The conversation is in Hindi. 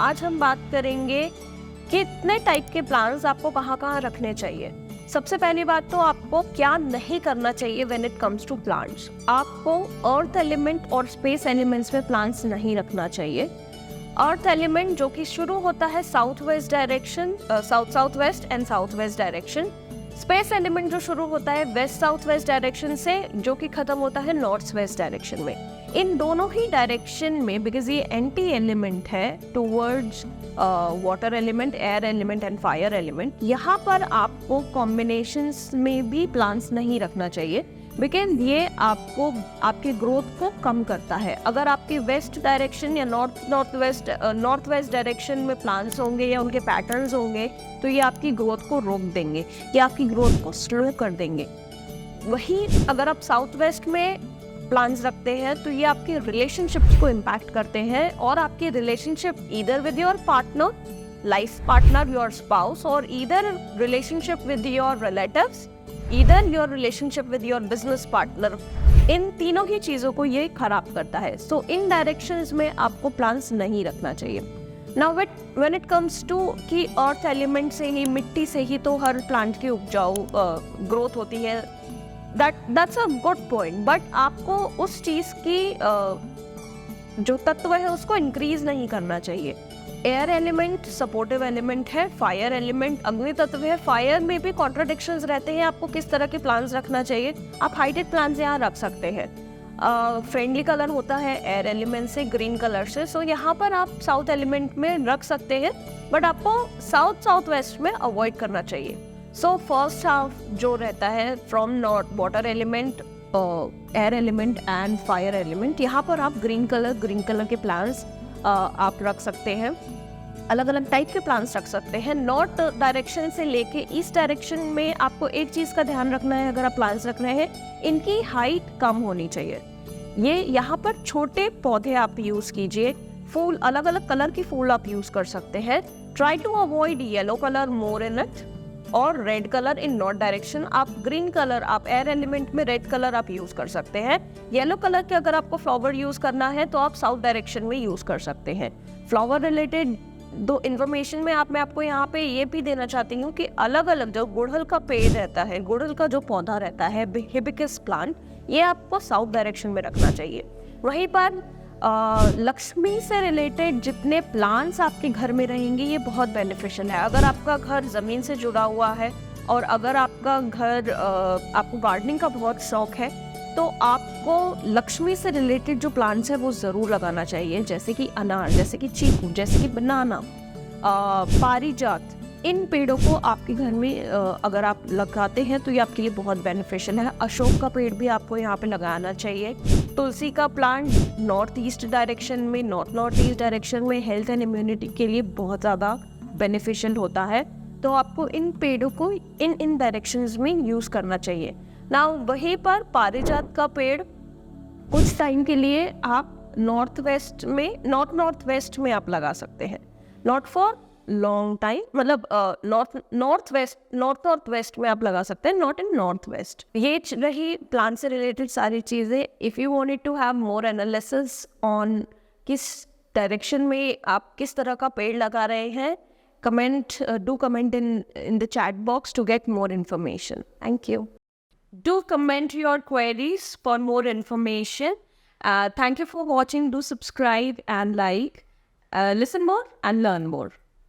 आज हम बात करेंगे कितने टाइप के प्लांट्स आपको कहाँ कहाँ रखने चाहिए। सबसे पहली बात तो आपको क्या नहीं करना चाहिए when it comes to plants. आपको अर्थ एलिमेंट और स्पेस एलिमेंट्स में प्लांट्स नहीं रखना चाहिए। अर्थ एलिमेंट जो कि शुरू होता है south west direction, south west and south west direction. Space element जो शुरू होता है वेस्ट साउथ वेस्ट डायरेक्शन से, जो कि खत्म होता है नॉर्थ वेस्ट डायरेक्शन में। इन दोनों ही डायरेक्शन में, बिकॉज ये एंटी एलिमेंट है towards water element, air element and fire element, यहाँ पर आपको कॉम्बिनेशंस में भी प्लांट्स नहीं रखना चाहिए, बिकॉज ये आपको आपके ग्रोथ को कम करता है। अगर आपके वेस्ट डायरेक्शन या नॉर्थ वेस्ट डायरेक्शन में प्लांट्स होंगे या उनके पैटर्न्स होंगे तो ये आपकी ग्रोथ को रोक देंगे, ये आपकी ग्रोथ को स्लो कर देंगे। वहीं अगर आप साउथ वेस्ट में प्लांट्स रखते हैं तो ये आपके रिलेशनशिप को इम्पैक्ट करते हैं, और आपके relationship either with your partner, life partner, your spouse, और either relationship with your relatives, either your relationship with your business partner, इन तीनों ही चीज़ों को ये खराब करता है। सो इन डायरेक्शंस में आपको प्लांट्स नहीं रखना चाहिए। Now when it comes to कि अर्थ एलिमेंट से ही, मिट्टी से ही तो हर प्लांट की उपजाऊ ग्रोथ होती है, that's a good point, but आपको उस चीज़ की जो तत्व है उसको इंक्रीज नहीं करना चाहिए। एयर एलिमेंट सपोर्टिव एलिमेंट है, फायर एलिमेंट अग्नि तत्व है। फायर में भी कॉन्ट्राडिक्शंस रहते हैं, आपको किस तरह के प्लांट्स रखना चाहिए। आप हाइटेड प्लांट्स यहाँ रख सकते हैं। फ्रेंडली कलर होता है एयर एलिमेंट से, ग्रीन कलर से, सो यहाँ पर आप साउथ एलिमेंट में रख सकते हैं, बट आपको साउथ वेस्ट में अवॉइड करना चाहिए। सो फर्स्ट हाफ जो रहता है from north water element, air element and fire element, यहाँ पर आप ग्रीन कलर के प्लांट्स आप रख सकते हैं। अलग अलग टाइप के प्लांट्स रख सकते हैं। नॉर्थ डायरेक्शन से लेके ईस्ट डायरेक्शन में आपको एक चीज़ का ध्यान रखना है, अगर आप प्लांट्स रख रहे हैं इनकी हाइट कम होनी चाहिए। ये यहाँ पर छोटे पौधे आप यूज़ कीजिए। फूल, अलग अलग कलर की फूल आप यूज़ कर सकते हैं। Try to avoid yellow colour more in it, और red colour in north direction. आप ग्रीन कलर, आप एयर एलिमेंट में रेड कलर आप यूज कर सकते हैं। येलो कलर के अगर आपको फ्लावर यूज करना है तो आप साउथ डायरेक्शन में यूज कर सकते हैं। फ्लावर रिलेटेड दो इन्फॉर्मेशन में मैं आपको यहाँ पे ये भी देना चाहती हूँ कि अलग अलग जो गुड़हल का पेड़ रहता है, गुड़हल का जो पौधा रहता है, हिबिस्कस प्लांट, ये आपको साउथ डायरेक्शन में रखना चाहिए। वहीं पर लक्ष्मी से रिलेटेड जितने प्लांट्स आपके घर में रहेंगे ये बहुत बेनिफिशियल है। अगर आपका घर ज़मीन से जुड़ा हुआ है और अगर आपका घर आपको गार्डनिंग का बहुत शौक है तो आपको लक्ष्मी से रिलेटेड जो प्लांट्स है वो ज़रूर लगाना चाहिए, जैसे कि अनार, जैसे कि चीकू, जैसे कि बनाना, पारिजात। इन पेड़ों को आपके घर में अगर आप लगाते हैं तो ये आपके लिए बहुत बेनिफिशियल है। अशोक का पेड़ भी आपको यहाँ पे लगाना चाहिए। तुलसी का प्लांट नॉर्थ ईस्ट डायरेक्शन में, नॉर्थ ईस्ट डायरेक्शन में हेल्थ एंड इम्यूनिटी के लिए बहुत ज़्यादा बेनिफिशियल होता है, तो आपको इन पेड़ों को इन डायरेक्शंस में यूज़ करना चाहिए। नाउ वहीं पर पारिजात का पेड़ कुछ टाइम के लिए आप नॉर्थ नॉर्थ वेस्ट में आप लगा सकते हैं, नॉट फॉर लॉन्ग टाइम, मतलब नॉर्थ वेस्ट में आप लगा सकते हैं, नॉट इन नॉर्थ वेस्ट। ये रही प्लांट से रिलेटेड सारी चीज़ें। If you wanted to have more analysis on किस डायरेक्शन में आप किस तरह का पेड़ लगा रहे हैं, do comment in the chat box to get more information. Thank you. Do comment your queries for more information. Thank you for watching. Do subscribe and like. Listen more and learn more.